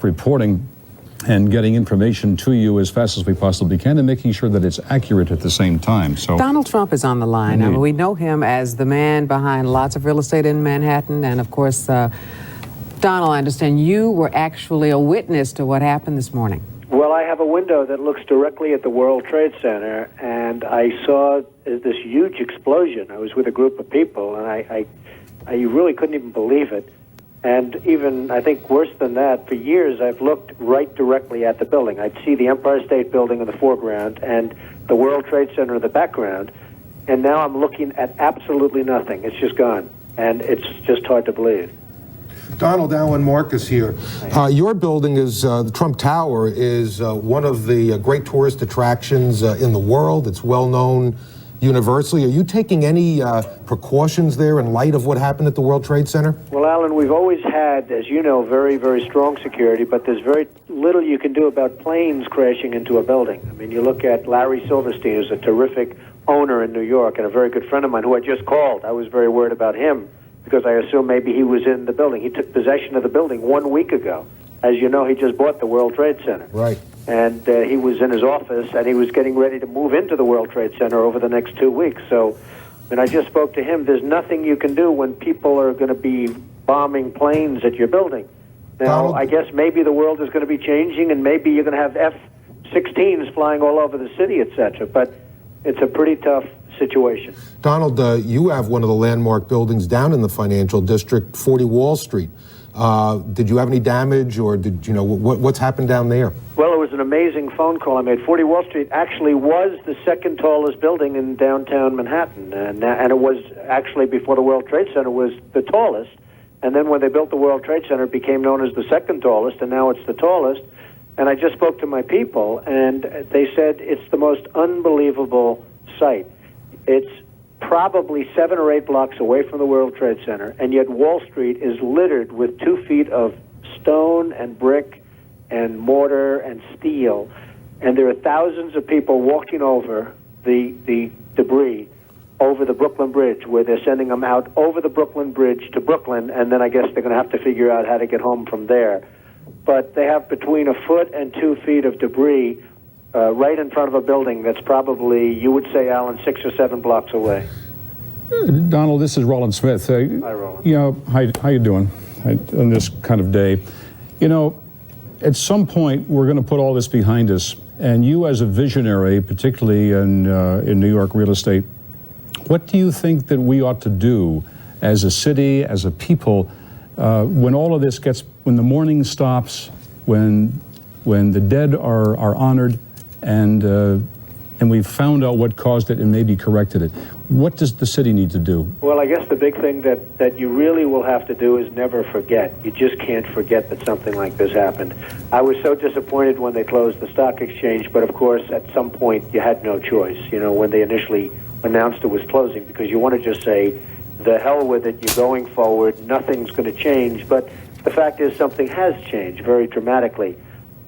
round-the-clock reporting and getting information to you as fast as we possibly can and making sure that it's accurate at the same time. So Donald Trump is on the line. I mean, we know him as the man behind lots of real estate in Manhattan. And of course, Donald, I understand you were actually a witness to what happened this morning. Well, I have a window that looks directly at the World Trade Center, and I saw this huge explosion. I was with a group of people, and I really couldn't even believe it. And even, I think worse than that, for years I've looked right directly at the building. I'd see the Empire State Building in the foreground and the World Trade Center in the background, and now I'm looking at absolutely nothing. It's just gone, and it's just hard to believe. Donald, Alan Marcus here. Your building is, the Trump Tower, is one of the great tourist attractions in the world. It's well known universally. Are you taking any precautions there in light of what happened at the World Trade Center? Well, Alan, we've always had, as you know, very, very strong security, but there's very little you can do about planes crashing into a building. I mean, you look at Larry Silverstein, who's a terrific owner in New York and a very good friend of mine who I just called. I was very worried about him because I assumed maybe he was in the building. He took possession of the building 1 week ago. As you know, he just bought the World Trade Center. Right. And he was in his office, and he was getting ready to move into the World Trade Center over the next 2 weeks. So when I just spoke to him, there's nothing you can do when people are going to be bombing planes at your building. Now, Donald, I guess maybe the world is going to be changing, and maybe you're going to have F-16s flying all over the city, etc. But it's a pretty tough situation. Donald, you have one of the landmark buildings down in the financial district, 40 Wall Street. Did you have any damage, or did you know what's happened down there? Well, it was an amazing phone call I made. 40 Wall Street actually was the second tallest building in downtown Manhattan, and it was actually, before the World Trade Center, was the tallest. And then when they built the World Trade Center, it became known as the second tallest, and now it's the tallest. And I just spoke to my people, and they said it's the most unbelievable sight. It's probably 7 or 8 blocks away from the World Trade Center, and yet Wall Street is littered with 2 feet of stone and brick and mortar and steel, and there are thousands of people walking over the debris over the Brooklyn Bridge, where they're sending them out over the Brooklyn Bridge to Brooklyn, and then I guess they're going to have to figure out how to get home from there. But they have between 1 foot and 2 feet of debris right in front of a building that's probably, you would say, Alan, 6 or 7 blocks away. Donald, this is Roland Smith. Hi, Roland. You know, how you doing on this kind of day? You know, at some point, we're going to put all this behind us. And you, as a visionary, particularly in New York real estate, what do you think that we ought to do as a city, as a people, when all of this gets, when the mourning stops, when the dead are honored, and we've found out what caused it and maybe corrected it? What does the city need to do? Well, I guess the big thing that you really will have to do is never forget. You just can't forget that something like this happened. I was so disappointed when they closed the stock exchange, but of course, at some point, you had no choice, you know, when they initially announced it was closing, because you want to just say, the hell with it, you're going forward, nothing's going to change. But the fact is, something has changed very dramatically.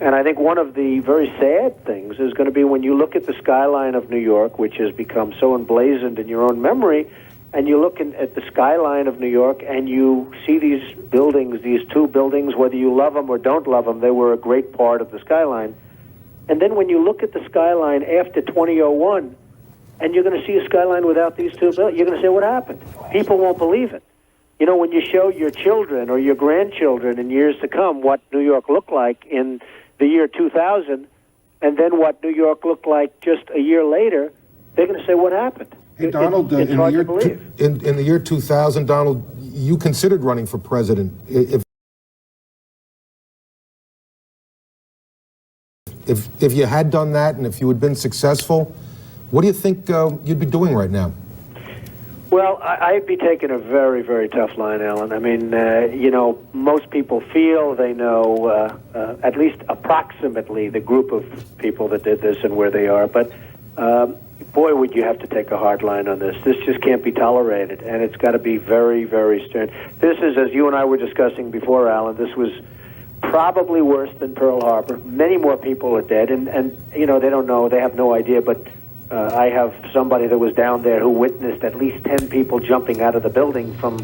And I think one of the very sad things is going to be when you look at the skyline of New York, which has become so emblazoned in your own memory, and you look at the skyline of New York and you see these buildings, these 2 buildings, whether you love them or don't love them, they were a great part of the skyline. And then when you look at the skyline after 2001, and you're going to see a skyline without these 2 buildings, you're going to say, what happened? People won't believe it. You know, when you show your children or your grandchildren in years to come what New York looked like in the year 2000, and then what New York looked like just a year later, they're going to say, what happened? Hey, Donald, it's hard to believe. In the year 2000, Donald, you considered running for president. If you had done that and if you had been successful, what do you think you'd be doing right now? Well, I'd be taking a very, very tough line, Alan. I mean, you know, most people feel they know at least approximately the group of people that did this and where they are. But boy, would you have to take a hard line on this. This just can't be tolerated, and it's got to be very, very stern. This is, as you and I were discussing before, Alan, this was probably worse than Pearl Harbor. Many more people are dead, and you know, they don't know, they have no idea, but I have somebody that was down there who witnessed at least 10 people jumping out of the building from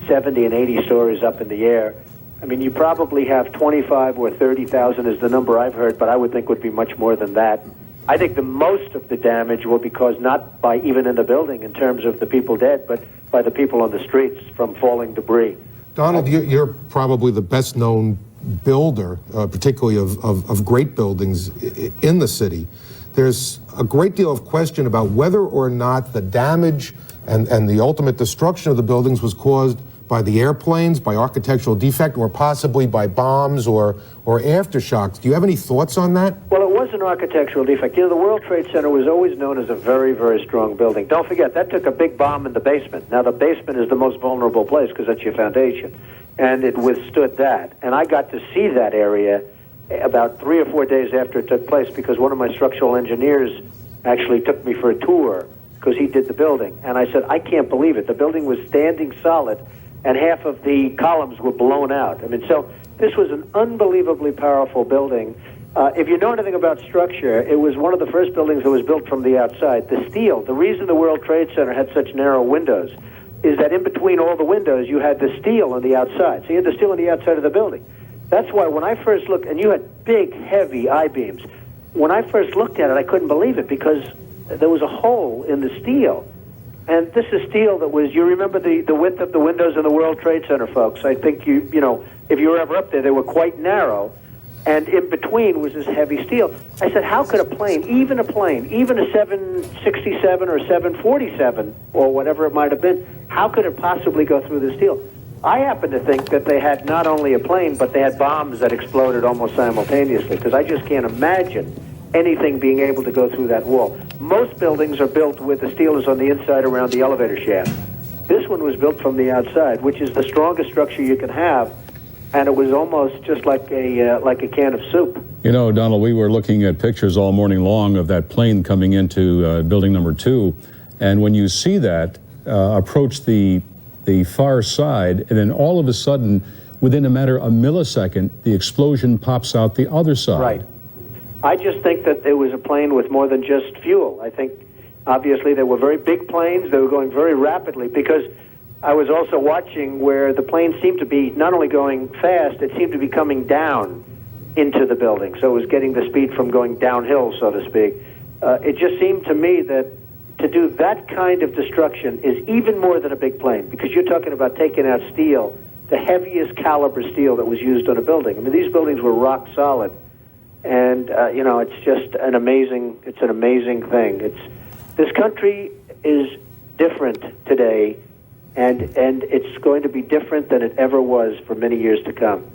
70 and 80 stories up in the air. I mean, you probably have 25 or 30,000 is the number I've heard, but I would think would be much more than that. I think the most of the damage will be caused not by even in the building in terms of the people dead, but by the people on the streets from falling debris. Donald, you're probably the best known builder, particularly of great buildings in the city. There's a great deal of question about whether or not the damage and the ultimate destruction of the buildings was caused by the airplanes, by architectural defect, or possibly by bombs or aftershocks. Do you have any thoughts on that? Well, it was an architectural defect. You know, the World Trade Center was always known as a very, very strong building. Don't forget, that took a big bomb in the basement. Now, the basement is the most vulnerable place because that's your foundation. And it withstood that. And I got to see that area about 3 or 4 days after it took place because one of my structural engineers actually took me for a tour because he did the building. And I said, I can't believe it. The building was standing solid and half of the columns were blown out. I mean, so this was an unbelievably powerful building. If you know anything about structure, it was one of the first buildings that was built from the outside. The steel, the reason the World Trade Center had such narrow windows is that in between all the windows, you had the steel on the outside. So you had the steel on the outside of the building. That's why when I first looked, and you had big, heavy I-beams, when I first looked at it, I couldn't believe it because there was a hole in the steel. And this is steel that was, you remember the width of the windows in the World Trade Center, folks. I think you know, if you were ever up there, they were quite narrow. And in between was this heavy steel. I said, how could a plane, even a 767 or 747 or whatever it might have been, how could it possibly go through the steel? I happen to think that they had not only a plane, but they had bombs that exploded almost simultaneously, because I just can't imagine anything being able to go through that wall. Most buildings are built with the steel is on the inside around the elevator shaft. This one was built from the outside, which is the strongest structure you can have, and it was almost just like a can of soup. You know, Donald, we were looking at pictures all morning long of that plane coming into building number 2, and when you see that approach the far side, and then all of a sudden, within a matter of a millisecond, the explosion pops out the other side. Right. I just think that it was a plane with more than just fuel. I think, obviously, they were very big planes. They were going very rapidly, because I was also watching where the plane seemed to be not only going fast, it seemed to be coming down into the building. So it was getting the speed from going downhill, so to speak. It just seemed to me that to do that kind of destruction is even more than a big plane, because you're talking about taking out steel, the heaviest caliber steel that was used on a building. I mean, these buildings were rock solid. And, you know, it's just an amazing thing. This country is different today, and it's going to be different than it ever was for many years to come.